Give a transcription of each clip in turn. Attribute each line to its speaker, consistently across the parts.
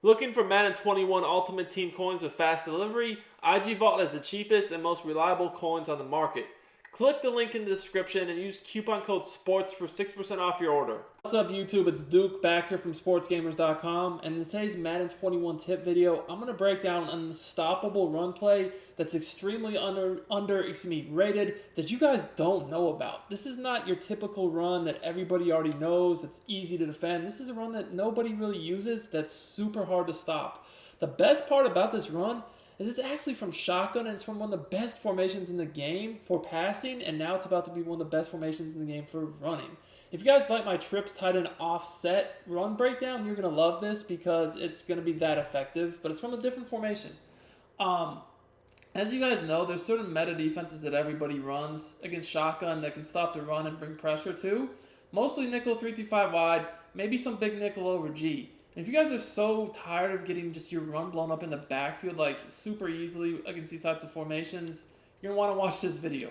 Speaker 1: Looking for Madden 21 Ultimate Team coins with fast delivery? IG Vault has the cheapest and most reliable coins on the market. Click the link in the description and use coupon code SPORTS for 6% off your order. What's up YouTube, it's Duke back here from sportsgamers.com, and in today's Madden 21 tip video, I'm going to break down an unstoppable run play that's extremely rated that you guys don't know about. This is not your typical run that everybody already knows, that's easy to defend. This is a run that nobody really uses that's super hard to stop. The best part about this run is it's actually from shotgun, and it's from one of the best formations in the game for passing, and now it's about to be one of the best formations in the game for running. If you guys like my trips tight end offset run breakdown, you're going to love this because it's going to be that effective, but it's from a different formation. As you guys know, there's certain meta defenses that everybody runs against shotgun that can stop the run and bring pressure to. Mostly nickel 3-5 wide, maybe some big nickel over G. If you guys are so tired of getting just your run blown up in the backfield like super easily against these types of formations, you're going to want to watch this video.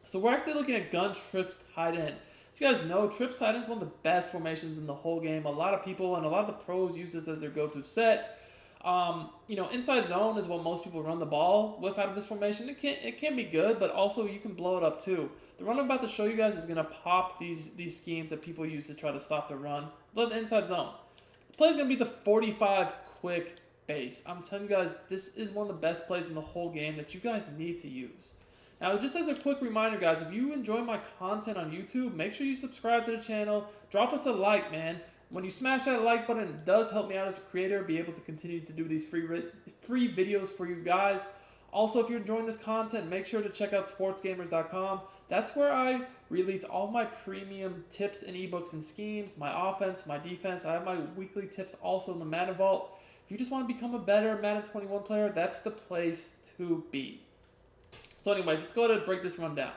Speaker 1: So we're actually looking at gun trips tight end. As you guys know, trips tight end is one of the best formations in the whole game. A lot of people and a lot of the pros use this as their go-to set. Inside zone is what most people run the ball with out of this formation. It can be good, but also you can blow it up too. The run I'm about to show you guys is going to pop these schemes that people use to try to stop the run. Let the inside zone. The play is going to be the 45 quick base. I'm telling you guys, this is one of the best plays in the whole game that you guys need to use. Now, just as a quick reminder, guys, if you enjoy my content on YouTube, make sure you subscribe to the channel. Drop us a like, man. When you smash that like button, it does help me out as a creator, be able to continue to do these free videos for you guys. Also, if you're enjoying this content, make sure to check out sportsgamers.com. That's where I release all my premium tips and ebooks and schemes, my offense, my defense. I have my weekly tips also in the Madden Vault. If you just want to become a better Madden 21 player, that's the place to be. So anyways, let's go ahead and break this run down.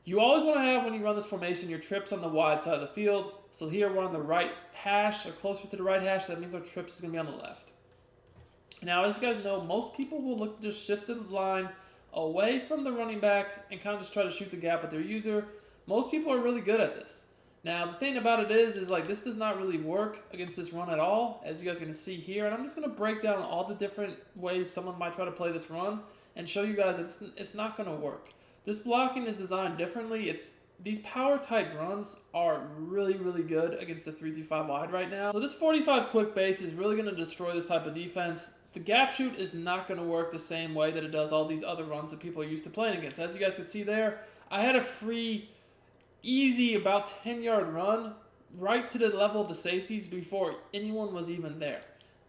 Speaker 1: You always want to have, when you run this formation, your trips on the wide side of the field. So here we're on the right hash, or closer to the right hash. That means our trips is going to be on the left. Now, as you guys know, most people will look to just shift the line away from the running back and kind of just try to shoot the gap with their user. Most people are really good at this. Now, the thing about it is like this does not really work against this run at all, as you guys are going to see here. And I'm just going to break down all the different ways someone might try to play this run and show you guys it's not going to work. This blocking is designed differently. These power type runs are really, really good against the 3-5 wide right now. So this 45 quick base is really going to destroy this type of defense. The gap shoot is not going to work the same way that it does all these other runs that people are used to playing against. As you guys can see there, I had a free, easy, about 10-yard run right to the level of the safeties before anyone was even there.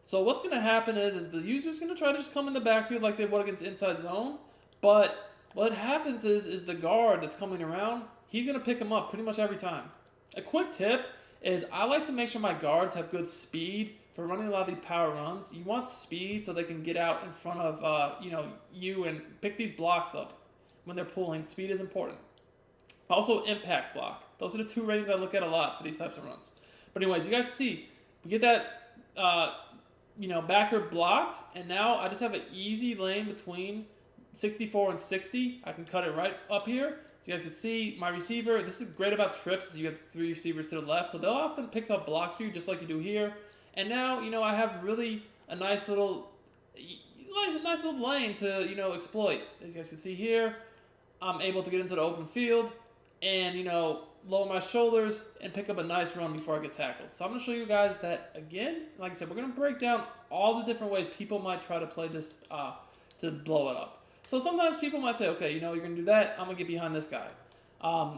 Speaker 1: So what's going to happen is the user's going to try to just come in the backfield like they would against inside zone. But what happens is the guard that's coming around, he's going to pick him up pretty much every time. A quick tip is I like to make sure my guards have good speed for running a lot of these power runs. You want speed so they can get out in front of you and pick these blocks up when they're pulling. Speed is important. Also, impact block. Those are the two ratings I look at a lot for these types of runs. But anyways, you guys see, we get that backer blocked, and now I just have an easy lane between 64 and 60. I can cut it right up here. As you guys can see, my receiver, this is great about trips, is you have 3 receivers to the left, so they'll often pick up blocks for you just like you do here. And now, I have really a nice little lane to, exploit. As you guys can see here, I'm able to get into the open field and, lower my shoulders and pick up a nice run before I get tackled. So I'm going to show you guys that again. Like I said, we're going to break down all the different ways people might try to play this to blow it up. So sometimes people might say, okay, you're going to do that. I'm going to get behind this guy.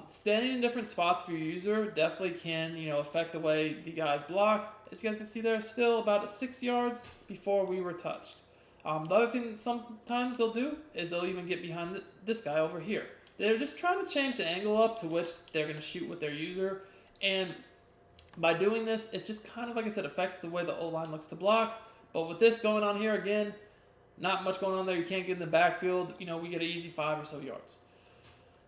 Speaker 1: Standing in different spots for your user definitely can, affect the way the guys block. As you guys can see there, still about 6 yards before we were touched. The other thing sometimes they'll do is they'll even get behind this guy over here. They're just trying to change the angle up to which they're going to shoot with their user. And by doing this, it just kind of, like I said, affects the way the O-line looks to block. But with this going on here, again, not much going on there. You can't get in the backfield. We get an easy 5 or so yards.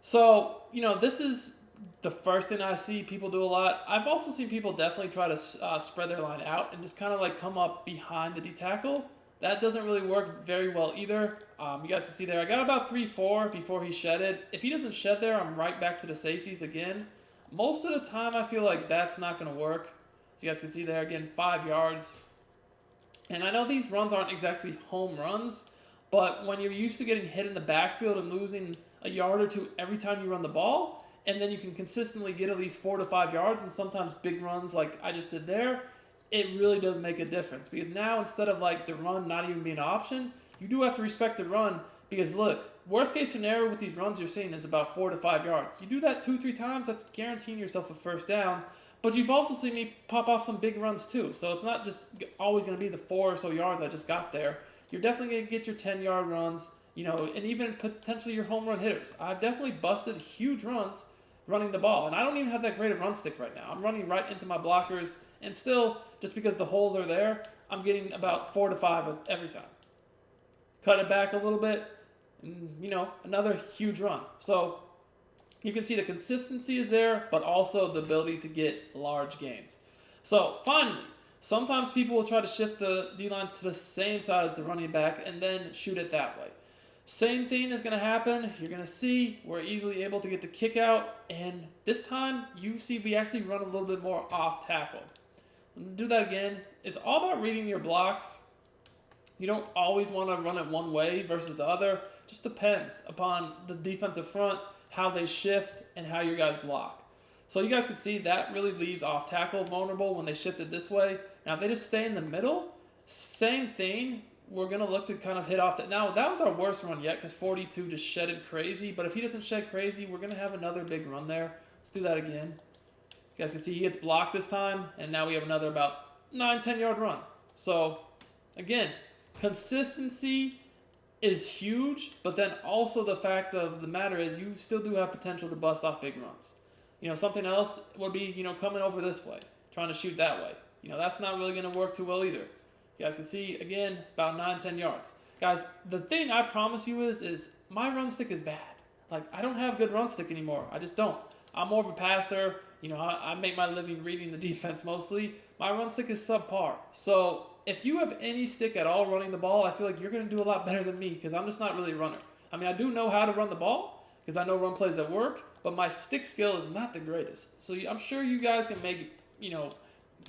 Speaker 1: So, this is the first thing I see people do a lot. I've also seen people definitely try to spread their line out and just kind of like come up behind the D-tackle. That doesn't really work very well either. You guys can see there, I got about 3-4 before he shedded. If he doesn't shed there, I'm right back to the safeties again. Most of the time, I feel like that's not going to work. As you guys can see there, again, 5 yards.
Speaker 2: And I know these runs aren't exactly home runs, but when you're used to getting hit in the backfield and losing a yard or two every time you run the ball, and then you can consistently get at least 4 to 5 yards and sometimes big runs like I just did there, it really does make a difference. Because now instead of like the run not even being an option, you do have to respect the run. Because look, worst case scenario with these runs you're seeing is about 4 to 5 yards. You do that 2-3 times, that's guaranteeing yourself a first down. But you've also seen me pop off some big runs too. So it's not just always going to be the 4 or so yards I just got there. You're definitely going to get your 10-yard runs, and even potentially your home run hitters. I've definitely busted huge runs running the ball. And I don't even have that great of run stick right now. I'm running right into my blockers. And still, just because the holes are there, I'm getting about 4 to 5 every time. Cut it back a little bit, and, another huge run. So you can see the consistency is there, but also the ability to get large gains. So finally, sometimes people will try to shift the D-line to the same side as the running back and then shoot it that way. Same thing is going to happen. You're going to see we're easily able to get the kick out, and this time you see we actually run a little bit more off tackle. Do that again. It's all about reading your blocks. You don't always want to run it one way versus the other. Just depends upon the defensive front, how they shift, and how your guys block. So you guys can see that really leaves off tackle vulnerable when they shift it this way. Now if they just stay in the middle, same thing. We're going to look to kind of hit off that. Now that was our worst run yet because 42 just shedded crazy. But if he doesn't shed crazy, we're going to have another big run there. Let's do that again. You guys can see he gets blocked this time. And now we have another about 9-10 yard run. So again, consistency is huge, but then also the fact of the matter is you still do have potential to bust off big runs. Something else would be, coming over this way, trying to shoot that way. That's not really going to work too well either. You guys can see, again, about 9-10 yards. Guys, the thing I promise you is my run stick is bad. Like, I don't have good run stick anymore. I just don't. I'm more of a passer. I make my living reading the defense mostly. My run stick is subpar. So if you have any stick at all running the ball, I feel like you're going to do a lot better than me because I'm just not really a runner. I mean, I do know how to run the ball because I know run plays that work, but my stick skill is not the greatest. So I'm sure you guys can make,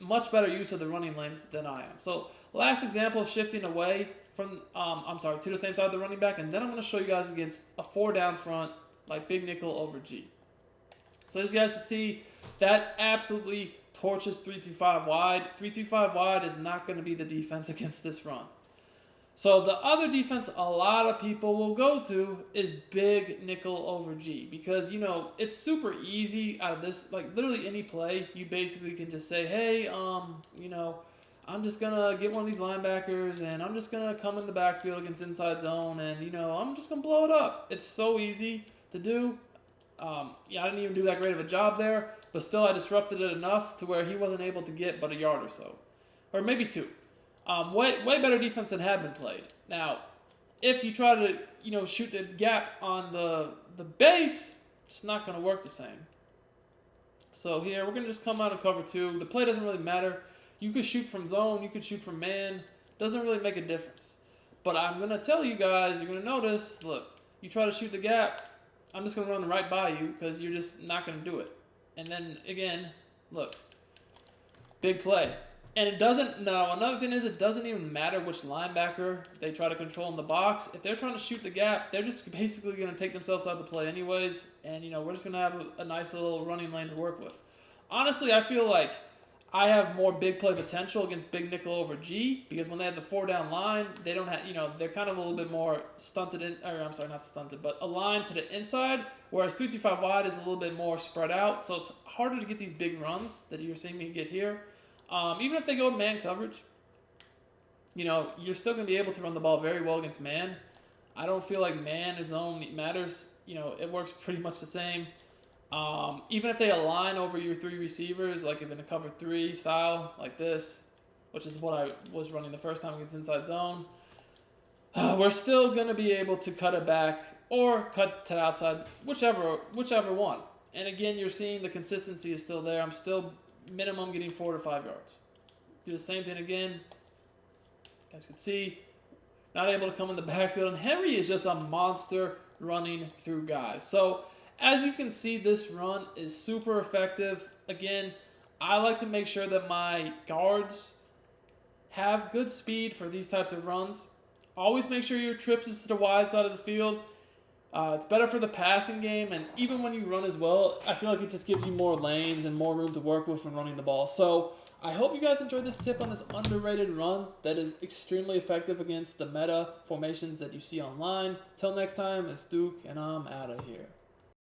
Speaker 2: much better use of the running lanes than I am. So last example, shifting away from, to the same side of the running back, and then I'm going to show you guys against a 4 down front, like big nickel over G. So as you guys can see, that absolutely torches 3-5 wide. 3-5 wide is not going to be the defense against this run. So the other defense a lot of people will go to is big nickel over G because, it's super easy out of this, like literally any play, you basically can just say, hey, I'm just going to get one of these linebackers and I'm just going to come in the backfield against inside zone and, I'm just going to blow it up. It's so easy to do. I didn't even do that great of a job there, but still I disrupted it enough to where he wasn't able to get but a yard or so. Or maybe 2. Way better defense than had been played. Now, if you try to, shoot the gap on the base, it's not going to work the same. So here, we're going to just come out of cover 2. The play doesn't really matter. You could shoot from zone, you could shoot from man. Doesn't really make a difference. But I'm going to tell you guys, you're going to notice, look, you try to shoot the gap, I'm just going to run right by you because you're just not going to do it. And then, again, look, big play. And another thing is it doesn't even matter which linebacker they try to control in the box. If they're trying to shoot the gap, they're just basically going to take themselves out of the play anyways. And, we're just going to have a nice little running lane to work with. Honestly, I feel like I have more big play potential against big nickel over G because when they have the 4 down line, they don't have, they're kind of a little bit more aligned to the inside, whereas 3-5 wide is a little bit more spread out. So it's harder to get these big runs that you're seeing me get here. Even if they go man coverage, you're still going to be able to run the ball very well against man. I don't feel like man or zone matters. It works pretty much the same. Even if they align over your 3 receivers, like if in a cover 3 style like this, which is what I was running the first time against inside zone, we're still going to be able to cut it back or cut to the outside, whichever one. And again, you're seeing the consistency is still there. I'm still minimum getting 4 to 5 yards. Do the same thing again. You guys can see, not able to come in the backfield. And Henry is just a monster running through guys. So as you can see, this run is super effective. Again, I like to make sure that my guards have good speed for these types of runs. Always make sure your trips is to the wide side of the field. It's better for the passing game, and even when you run as well, I feel like it just gives you more lanes and more room to work with when running the ball. So I hope you guys enjoyed this tip on this underrated run that is extremely effective against the meta formations that you see online. Till next time, it's Duke, and I'm out of here.